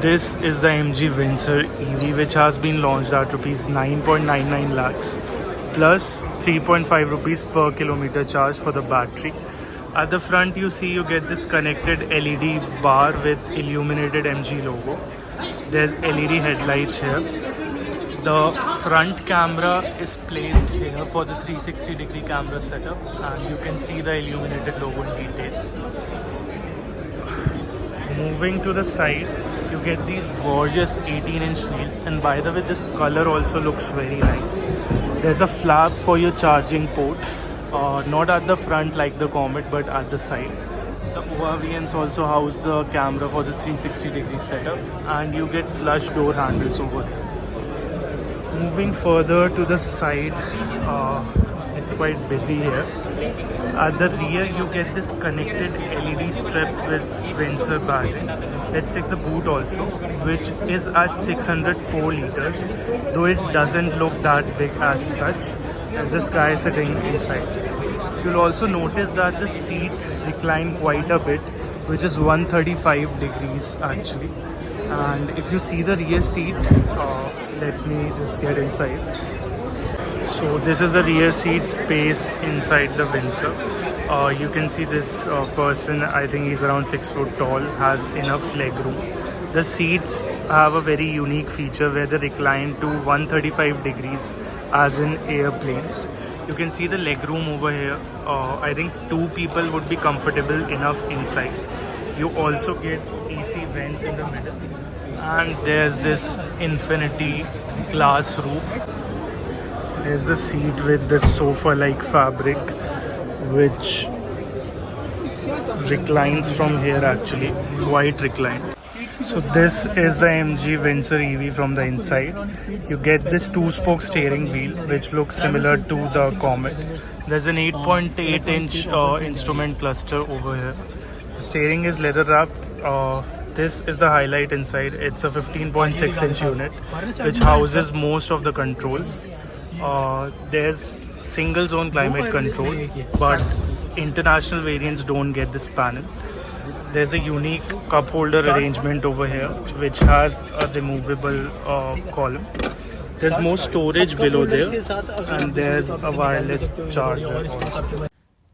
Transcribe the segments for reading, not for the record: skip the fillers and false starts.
This is the MG Windsor EV, which has been launched at rupees 9.99 lakhs plus 3.5 rupees per kilometer charge for the battery. At the front you see you get this connected LED bar with illuminated MG logo. There's LED headlights here. The front camera is placed here for the 360-degree camera setup, and you can see the illuminated logo in detail. Moving to the side, you get these gorgeous 18-inch wheels, and by the way, this color also looks very nice. There's a flap for your charging port, not at the front like the Comet, but at the side. The ORVMs also house the camera for the 360-degree setup, and you get flush door handles over here. Moving further to the side, it's quite busy here. At the rear you get this connected LED strip with Windsor badging. Let's take the boot also, which is at 604 liters, though it doesn't look that big as such, as this guy is sitting inside. You'll also notice that the seat recline quite a bit, which is 135 degrees actually. And if you see the rear seat, let me just get inside. So this is the rear seat space inside the Windsor. You can see this person, I think he's around 6 foot tall, has enough leg room. The seats have a very unique feature where they recline to 135 degrees as in airplanes. You can see the leg room over here. I think 2 people would be comfortable enough inside. You also get AC vents in the middle, and there's this infinity glass roof. There's the seat with this sofa-like fabric which reclines from here actually, quite reclined. So this is the MG Windsor EV from the inside. You get this 2-spoke steering wheel which looks similar to the Comet. There's an 8.8-inch instrument cluster over here. The steering is leather wrapped. This is the highlight inside. It's a 15.6-inch unit which houses most of the controls. There's single zone climate control, but international variants don't get this panel. There's a unique cup holder arrangement over here which has a removable column. There's more storage below there, and there's a wireless charger also.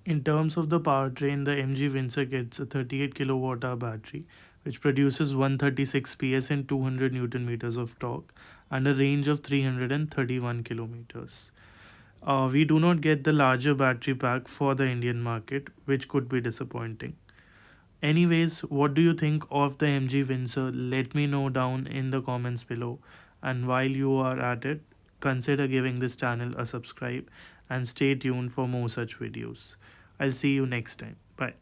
In terms of the powertrain, the MG Windsor gets a 38 kWh battery which produces 136 PS and 200 Newton meters of torque and a range of 331 kilometers. We do not get the larger battery pack for the Indian market, which could be disappointing. Anyways, what do you think of the MG Windsor? Let me know down in the comments below. And while you are at it, consider giving this channel a subscribe and stay tuned for more such videos. I'll see you next time. Bye.